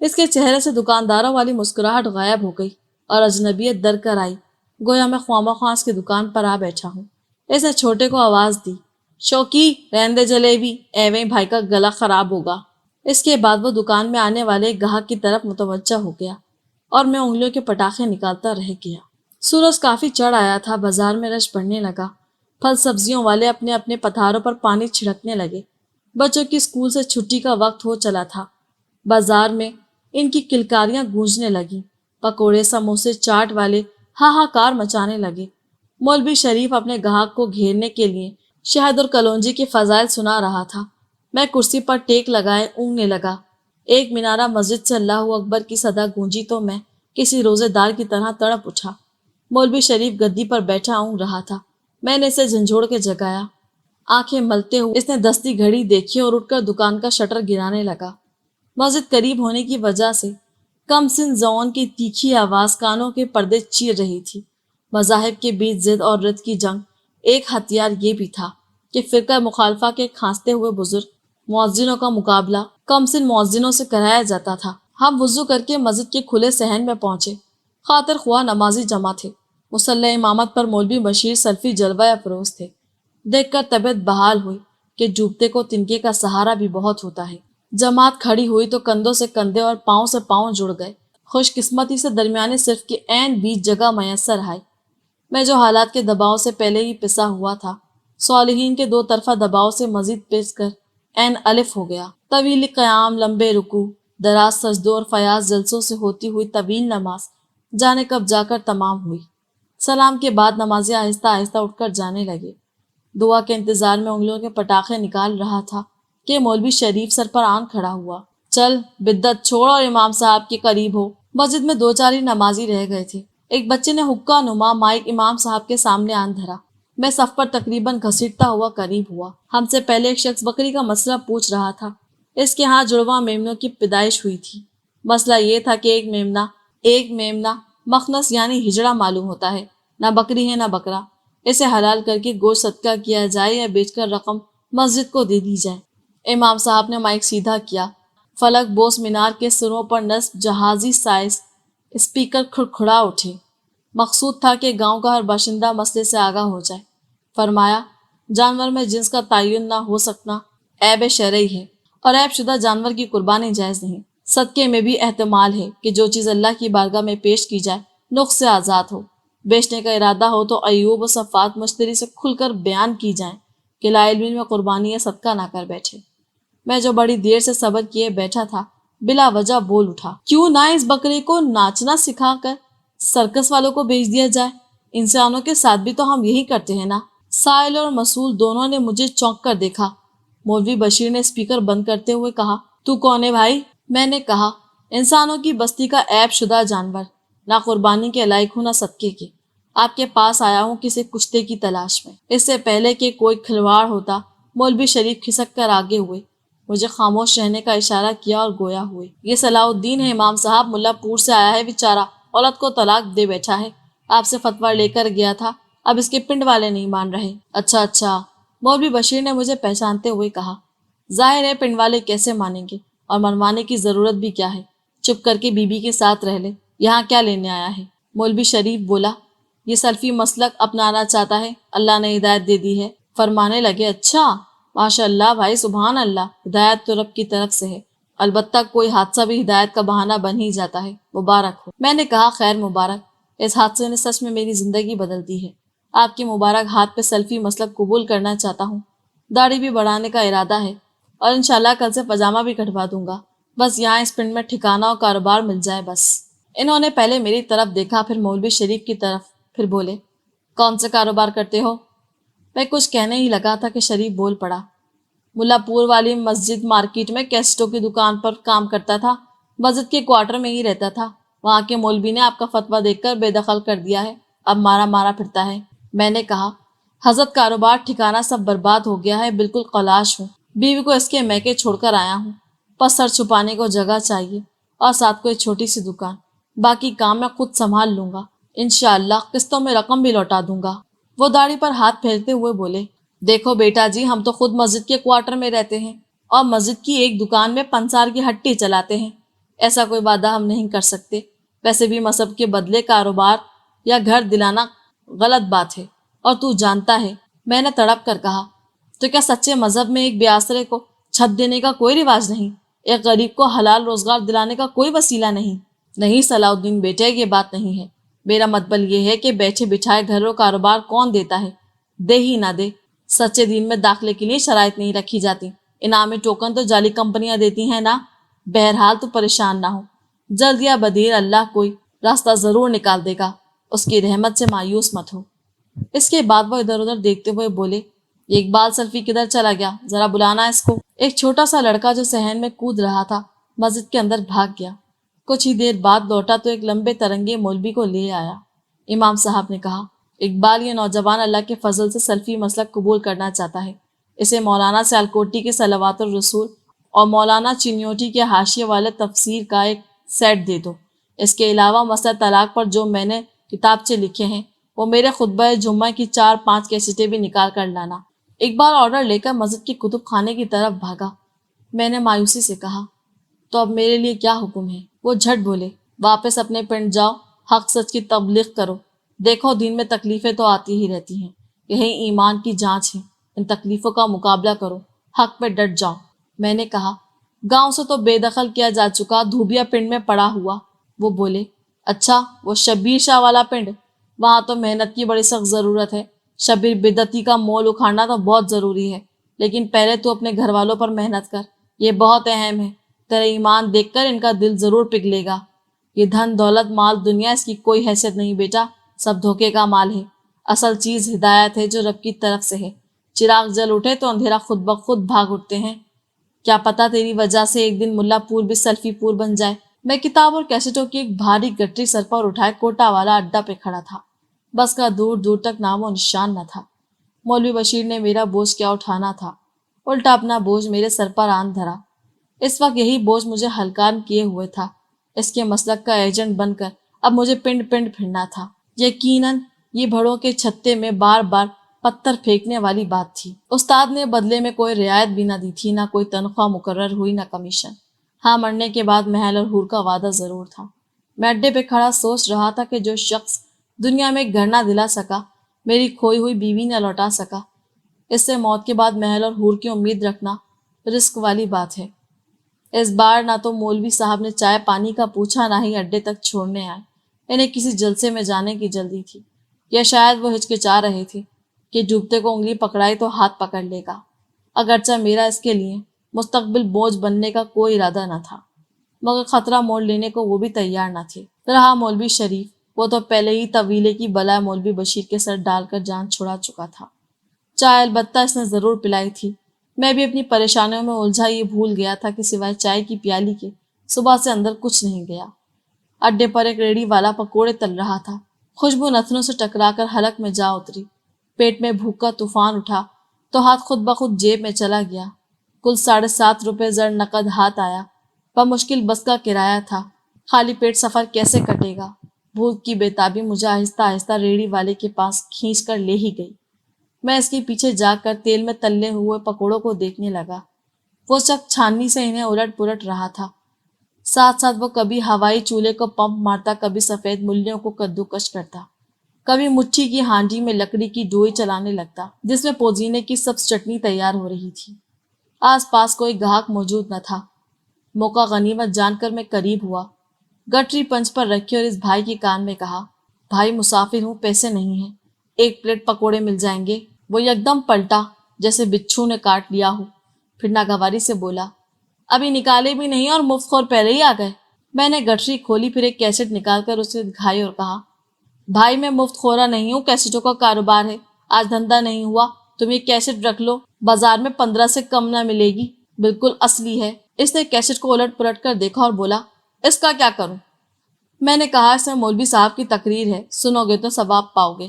اس کے چہرے سے دکانداروں والی مسکراہٹ غائب ہو گئی اور اجنبیت در کر آئی، گویا میں خواہ مخواہ اس کی دکان پر آ بیٹھا ہوں۔ اس نے چھوٹے کو آواز دی، شوکی، رہن دے جلیبی، ایویں بھائی کا گلا خراب ہوگا۔ اس کے بعد وہ دکان میں آنے والے ایک گاہک کی طرف متوجہ ہو گیا اور میں انگلیوں کے پٹاخے نکالتا رہ گیا۔ سورج کافی چڑھ آیا تھا، بازار میں رش بڑھنے لگا، پھل سبزیوں والے اپنے اپنے پتھاروں پر پانی چھڑکنے لگے، بچوں کی اسکول سے چھٹی کا وقت ہو چلا تھا، بازار میں ان کی کلکاریاں گونجنے لگیں، پکوڑے سموسے چاٹ والے ہاہاکار مچانے لگے، مولوی شریف اپنے گاہک کو گھیرنے کے لیے شہد اور کلونجی کے فضائل سنا رہا تھا۔ میں کرسی پر ٹیک لگائے اونگنے لگا، ایک منارہ مسجد سے اللہ اکبر کی صدا گونجی تو میں کسی روزے دار کی طرح تڑپ اٹھا۔ مولوی شریف گدی پر بیٹھا اونگ رہا تھا، میں نے اسے جھنجھوڑ کے جگایا، آنکھیں ملتے ہوئے اس نے دستی گھڑی دیکھی اور اٹھ کر دکان کا شٹر گرانے لگا۔ مسجد قریب ہونے کی وجہ سے کم سن زون کی تیکھی آواز کانوں کے پردے چیر رہی تھی۔ مذاہب کے بیچ ضد اور رد کی جنگ۔ ایک ہتھیار یہ بھی تھا کہ فرقہ مخالفہ کے کھانستے ہوئے بزرگ مؤذنوں کا مقابلہ کم سن مؤذنوں سے کرایا جاتا تھا۔ ہم وضو کر کے مسجد کے کھلے صحن میں پہنچے۔ خاطر خواہ نمازی جمع تھے۔ مصلی امامت پر مولوی بشیر سلفی جلوہ افروز تھے۔ دیکھ کر طبیعت بحال ہوئی کہ جوتے کو تنکے کا سہارا بھی بہت ہوتا ہے۔ جماعت کھڑی ہوئی تو کندھوں سے کندھے اور پاؤں سے پاؤں جڑ گئے۔ خوش قسمتی سے درمیانے صف کے عین بیچ جگہ میسر آئی۔ میں جو حالات کے دباؤ سے پہلے ہی پسا ہوا تھا، صالحین کے دو طرفہ دباؤ سے مزید پس کر عین الف ہو گیا۔ طویل قیام، لمبے رکوع، دراز سجدوں اور فیاض جلسوں سے ہوتی ہوئی طویل نماز جانے کب جا کر تمام ہوئی۔ سلام کے بعد نمازی آہستہ آہستہ اٹھ کر جانے لگے۔ دعا کے انتظار میں انگلیوں کے پٹاخے نکال رہا تھا کہ مولوی شریف سر پر آن کھڑا ہوا۔ چل بدعت چھوڑ اور امام صاحب کے قریب ہو۔ مسجد میں دو چار ہی نمازی رہ گئے تھے۔ ایک بچے نے حقہ نما مائک امام صاحب کے سامنے آن دھرا۔ میں صف پر تقریباً گھسیٹتا ہوا قریب ہوا۔ ہم سے پہلے ایک شخص بکری کا مسئلہ پوچھ رہا تھا۔ اس کے ہاں جڑواں میمنوں کی پیدائش ہوئی تھی۔ مسئلہ یہ تھا کہ ایک میمنہ مخنث یعنی ہجڑا معلوم ہوتا ہے، نہ بکری ہے نہ بکرا۔ اسے حلال کر کے گوشت صدقہ کیا جائے یا بیچ کر رقم مسجد کو دے دی جائے۔ امام صاحب نے مائک سیدھا کیا۔ فلک بوس مینار کے سروں پر نصب جہازی سائز اسپیکر کھڑکھڑا اٹھے۔ مقصود تھا کہ گاؤں کا ہر باشندہ مسئلے سے آگاہ ہو جائے۔ فرمایا، جانور میں جنس کا تعین نہ ہو سکنا عیب شرعی ہے اور عیب شدہ جانور کی قربانی جائز نہیں۔ صدقے میں بھی احتمال ہے کہ جو چیز اللہ کی بارگاہ میں پیش کی جائے نقص سے آزاد ہو۔ بیچنے کا ارادہ ہو تو ایوب و صفات مشتری سے کھل کر بیان کی جائیں کہ لا علمی میں قربانی یا صدقہ نہ کر بیٹھے۔ میں جو بڑی دیر سے صبر کیے بیٹھا تھا بلا وجہ بول اٹھا، کیوں نہ اس بکرے کو ناچنا سکھا کر سرکس والوں کو بیچ دیا جائے؟ انسانوں کے ساتھ بھی تو ہم یہی کرتے ہیں نا۔ سائل اور مسئول دونوں نے مجھے چونک کر دیکھا۔ مولوی بشیر نے اسپیکر بند کرتے ہوئے کہا، تو کون ہے بھائی؟ میں نے کہا، انسانوں کی بستی کا عیب شدہ جانور، نہ قربانی کے لائق ہوں نہ صدقے کے۔ آپ کے پاس آیا ہوں کسی کشتے کی تلاش میں۔ اس سے پہلے کہ کوئی کھلواڑ ہوتا مولوی شریف کھسک کر آگے ہوئے، مجھے خاموش رہنے کا اشارہ کیا اور گویا ہوئے۔ یہ صلاح الدین ہے امام صاحب، ملا پور سے آیا ہے بیچارہ، عورت کو طلاق دے بیٹھا ہے۔ آپ سے فتویٰ لے کر گیا تھا، اب اس کے پنڈ والے نہیں مان رہے۔ اچھا، مولوی بشیر نے مجھے پہچانتے ہوئے کہا، ظاہر ہے پنڈ والے کیسے مانیں گے، اور منوانے کی ضرورت بھی کیا ہے، چپ کر کے بی بی کے ساتھ رہ لے، یہاں کیا لینے آیا ہے؟ مولوی شریف بولا، یہ سلفی مسلک اپنانا چاہتا ہے، اللہ نے ہدایت دے دی ہے۔ فرمانے لگے، اچھا، ماشاء اللہ بھائی، سبحان اللہ، ہدایت تو رب کی طرف سے ہے، البتہ کوئی حادثہ بھی ہدایت کا بہانہ بن ہی جاتا ہے، مبارک ہو۔ میں نے کہا، خیر مبارک، اس حادثے نے سچ میں میری زندگی بدل دی ہے۔ آپ کے مبارک ہاتھ پہ سلفی مسلک قبول کرنا چاہتا ہوں، داڑھی بھی بڑھانے کا ارادہ ہے، اور انشاءاللہ کل سے پاجامہ بھی کٹوا دوں گا، بس یہاں اس پنڈ میں ٹھکانہ اور کاروبار مل جائے بس۔ انہوں نے پہلے میری طرف دیکھا، پھر مولوی شریف کی طرف، پھر بولے، کون سے کاروبار کرتے ہو؟ میں کچھ کہنے ہی لگا تھا کہ شریف بول پڑا، ملا پور والی مسجد مارکیٹ میں کیسٹوں کی دکان پر کام کرتا تھا، مسجد کے کوارٹر میں ہی رہتا تھا، وہاں کے مولوی نے آپ کا فتویٰ دیکھ کر بے دخل کر دیا ہے، اب مارا پھرتا ہے۔ میں نے کہا، حضرت کاروبار ٹھکانہ سب برباد ہو گیا ہے، بالکل خلاش ہوں، بیوی کو اس کے میکے چھوڑ کر آیا ہوں، بس سر چھپانے کو جگہ چاہیے اور ساتھ کوئی چھوٹی سی دکان، باقی کام میں خود سنبھال لوں گا، انشاءاللہ قسطوں میں رقم بھی لوٹا دوں گا۔ وہ داڑھی پر ہاتھ پھیرتے ہوئے بولے، دیکھو بیٹا جی، ہم تو خود مسجد کے کوارٹر میں رہتے ہیں اور مسجد کی ایک دکان میں پنسار کی ہٹی چلاتے ہیں، ایسا کوئی وعدہ ہم نہیں کر سکتے، ویسے بھی مذہب کے بدلے کاروبار یا گھر دلانا غلط بات ہے، اور تو جانتا ہے۔ میں نے تڑپ کر کہا، تو کیا سچے مذہب میں ایک بے آسرے کو چھت دینے کا کوئی رواج نہیں، ایک غریب کو حلال روزگار دلانے کا کوئی وسیلہ نہیں؟ نہیں صلاح الدین بیٹے، یہ بات نہیں ہے، میرا مطلب یہ ہے کہ بیٹھے بٹھائے گھر و کاروبار کون دیتا ہے، دے ہی نہ دے، سچے دین میں داخلے کے لیے شرائط نہیں رکھی جاتی، انعامی ٹوکن تو جعلی کمپنیاں دیتی ہیں نا۔ بہرحال تو پریشان نہ ہو، جلد یا بدیر اللہ کوئی راستہ ضرور نکال دے گا، اس کی رحمت سے مایوس مت ہو۔ اس کے بعد وہ ادھر ادھر دیکھتے ہوئے بولے، یہ اقبال سلفی کدھر چلا گیا، ذرا بلانا اس کو۔ ایک چھوٹا سا لڑکا جو صحن میں کود رہا تھا مسجد کے اندر بھاگ گیا، کچھ ہی دیر بعد لوٹا تو ایک لمبے ترنگے مولوی کو لے آیا۔ امام صاحب نے کہا، اقبال یہ نوجوان اللہ کے فضل سے سلفی مسلک قبول کرنا چاہتا ہے، اسے مولانا سیالکوٹی کے صلوات الرسول اور مولانا چنیوٹی کے حاشیے والے تفسیر کا ایک سیٹ دے دو۔ اس کے علاوہ مسئلہ طلاق پر جو میں نے کتابچے لکھے ہیں وہ میرے خطبہ جمعہ کی 4-5 کیسٹیں بھی نکال کر لانا۔ اقبال آرڈر لے کر مسجد کے کتب خانے کی طرف بھاگا۔ میں نے مایوسی سے کہا، تو اب میرے لیے کیا حکم ہے؟ وہ جھٹ بولے، واپس اپنے پنڈ جاؤ، حق سچ کی تبلیغ کرو۔ دیکھو دین میں تکلیفیں تو آتی ہی رہتی ہیں، یہی ایمان کی جانچ ہے، ان تکلیفوں کا مقابلہ کرو، حق پہ ڈٹ جاؤ۔ میں نے کہا، گاؤں سے تو بے دخل کیا جا چکا، دھوبیا پنڈ میں پڑا ہوا۔ وہ بولے، اچھا وہ شبیر شاہ والا پنڈ؟ وہاں تو محنت کی بڑی سخت ضرورت ہے، شبیر بدعتی کا مول اکھاڑنا تو بہت ضروری ہے، لیکن پہلے تو اپنے گھر والوں پر محنت کر، یہ بہت اہم ہے۔ تیرا ایمان دیکھ کر ان کا دل ضرور پگھلے گا۔ یہ دھن دولت مال دنیا، اس کی کوئی حیثیت نہیں بیٹا، سب دھوکے کا مال ہے۔ اصل چیز ہدایت ہے جو رب کی طرف سے ہے۔ چراغ جل اٹھے تو اندھیرا خود بخود بھاگ اٹھتے ہیں۔ کیا پتا تیری وجہ سے ایک دن ملا پور بھی سلفی پور بن جائے۔ میں کتاب اور کیسٹوں کی ایک بھاری گٹری سر پر اٹھائے کوٹا والا اڈا پہ کھڑا تھا۔ بس کا دور دور تک نام و نشان نہ تھا۔ مولوی بشیر نے میرا بوجھ کیا اٹھانا تھا، الٹا اپنا بوجھ میرے سر پر آن دھرا۔ اس وقت یہی بوجھ مجھے ہلکان کیے ہوئے تھا۔ اس کے مسلک کا ایجنٹ بن کر اب مجھے پنڈ پنڈ پھرنا تھا۔ یقیناً یہ بھڑوں کے چھتے میں بار بار پتھر پھینکنے والی بات تھی۔ استاد نے بدلے میں کوئی رعایت بھی نہ دی تھی، نہ کوئی تنخواہ مقرر ہوئی، نہ کمیشن۔ ہاں، مرنے کے بعد محل اور حور کا وعدہ ضرور تھا۔ میں اڈے پہ کھڑا سوچ رہا تھا کہ جو شخص دنیا میں گھر نہ دلا سکا، میری کھوئی ہوئی بیوی نہ لوٹا سکا، اس سے موت کے بعد محل اور حور کی امید رکھنا رزق والی بات ہے۔ اس بار نہ تو مولوی صاحب نے چائے پانی کا پوچھا، نہ ہی اڈے تک چھوڑنے آئے۔ انہیں کسی جلسے میں جانے کی جلدی تھی، یا شاید وہ ہچکچا رہے تھے کہ ڈوبتے کو انگلی پکڑائی تو ہاتھ پکڑ لے گا۔ اگرچہ میرا اس کے لیے مستقبل بوجھ بننے کا کوئی ارادہ نہ تھا، مگر خطرہ مول لینے کو وہ بھی تیار نہ تھے۔ رہا مولوی شریف، وہ تو پہلے ہی طویلے کی بلا مولوی بشیر کے سر ڈال کر جان چھڑا چکا تھا۔ چائے البتہ اس نے ضرور پلائی تھی۔ میں بھی اپنی پریشانیوں میں الجھا یہ بھول گیا تھا کہ سوائے چائے کی پیالی کے صبح سے اندر کچھ نہیں گیا۔ اڈے پر ایک ریڑھی والا پکوڑے تل رہا تھا۔ خوشبو نتنوں سے ٹکرا کر حلق میں جا اتری۔ پیٹ میں بھوک کا طوفان اٹھا تو ہاتھ خود بخود جیب میں چلا گیا۔ کل 7.5 روپے زر نقد ہاتھ آیا۔ بمشکل بس کا کرایہ تھا۔ خالی پیٹ سفر کیسے کٹے گا؟ بھوک کی بےتابی مجھے آہستہ آہستہ ریڑھی والے کے پاس کھینچ کر لے ہی گئی۔ میں اس کے پیچھے جا کر تیل میں تلے ہوئے پکوڑوں کو دیکھنے لگا۔ وہ شخص چھاننی سے انہیں الٹ پلٹ رہا تھا۔ ساتھ ساتھ وہ کبھی ہوائی چولہے کو پمپ مارتا، کبھی سفید ملیوں کو کدوکش کرتا، کبھی مٹھی کی ہانڈی میں لکڑی کی ڈوئی چلانے لگتا جس میں پودینے کی سبز چٹنی تیار ہو رہی تھی۔ آس پاس کوئی گاہک موجود نہ تھا۔ موقع غنیمت جان کر میں قریب ہوا، گٹری پنچ پر رکھی اور اس بھائی کے کان میں کہا، بھائی مسافر ہوں، پیسے نہیں ہیں، 1 پلیٹ پکوڑے مل جائیں گے؟ وہ یکدم پلٹا جیسے بچھو نے کاٹ لیا ہو، پھر ناگواری سے بولا، ابھی نکالے بھی نہیں اور مفت خور پہلے ہی آ گئے۔ میں نے گٹری کھولی، پھر ایک کیسٹ نکال کر اسے دکھائی اور کہا، بھائی میں مفت خورا نہیں ہوں، کیسٹوں کا کاروبار ہے، آج دھندا نہیں ہوا، تم یہ کیسٹ رکھ لو، بازار میں 15 سے کم نہ ملے گی، بالکل اصلی ہے۔ اس نے کیسٹ کو الٹ پلٹ کر دیکھا اور بولا، اس کا کیا کروں؟ میں نے کہا، اس میں مولوی صاحب کی تقریر ہے، سنو گے تو ثواب پاؤ گے۔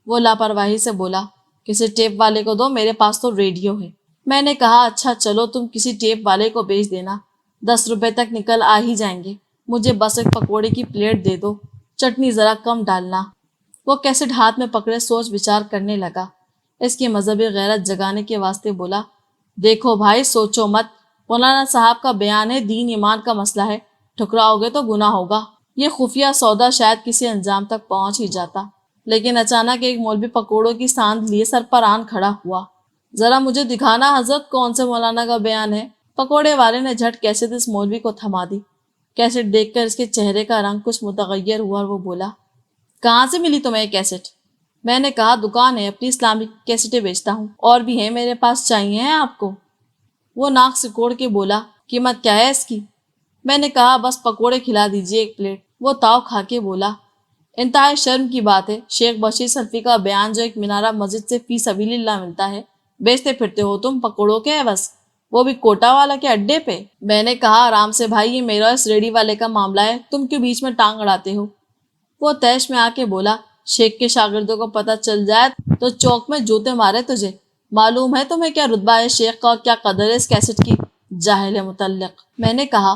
وہ لاپرواہی سے بولا، کسی ٹیپ والے کو دو، میرے پاس تو ریڈیو ہے۔ میں نے کہا، اچھا چلو تم کسی ٹیپ والے کو بیچ دینا، 10 روپے تک نکل آ ہی جائیں گے، مجھے بس ایک پکوڑے کی پلیٹ دے دو، چٹنی ذرا کم ڈالنا۔ وہ کیسٹ ہاتھ میں پکڑے سوچ بچار کرنے لگا۔ اس کی مذہبی غیرت جگانے کے واسطے بولا، دیکھو بھائی، سوچو مت، مولانا صاحب کا بیان ہے، دین ایمان کا مسئلہ ہے، ٹھکراؤ گے تو گناہ ہوگا۔ یہ خفیہ سودا شاید کسی انجام تک پہنچ ہی جاتا، لیکن اچانک ایک مولوی پکوڑوں کی ساندھ لیے سر پر آن کھڑا ہوا۔ ذرا مجھے دکھانا حضرت، کون سے مولانا کا بیان ہے؟ پکوڑے والے نے جھٹ کیسٹ اس مولوی کو تھما دی۔ کیسٹ دیکھ کر اس کے چہرے کا رنگ کچھ متغیر ہوا اور وہ بولا، کہاں سے ملی تمہیں یہ کیسٹ؟ میں نے کہا، دکان ہے اپنی، اسلامک کیسٹیں بیچتا ہوں، اور بھی ہیں میرے پاس، چاہیے ہیں آپ کو؟ وہ ناک سکوڑ کے بولا، قیمت کیا ہے اس کی؟ میں نے کہا، بس پکوڑے کھلا دیجیے 1 پلیٹ۔ وہ تاؤ کھا کے بولا، انتہائی شرم کی بات ہے، شیخ بشیر سلفی کا بیان جو ایک مینارہ مسجد سے فی سبیل اللہ ملتا ہے، بیچتے پھرتے ہو تم پکوڑوں کے عوض، وہ بھی کوٹا والا کے اڈے پہ؟ میں نے کہا، آرام سے بھائی، یہ میرا اس ریڑھی والے کا معاملہ ہے، تم کیوں بیچ میں ٹانگ اڑاتے ہو؟ وہ تیش میں آ کے بولا، شیخ کے شاگردوں کو پتہ چل جائے تو چوک میں جوتے مارے تجھے، معلوم ہے تمہیں کیا رتبہ ہے شیخ کا اور کیا قدر ہے اس کیسٹ کی، جاہل متعلق۔ میں نے کہا،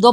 2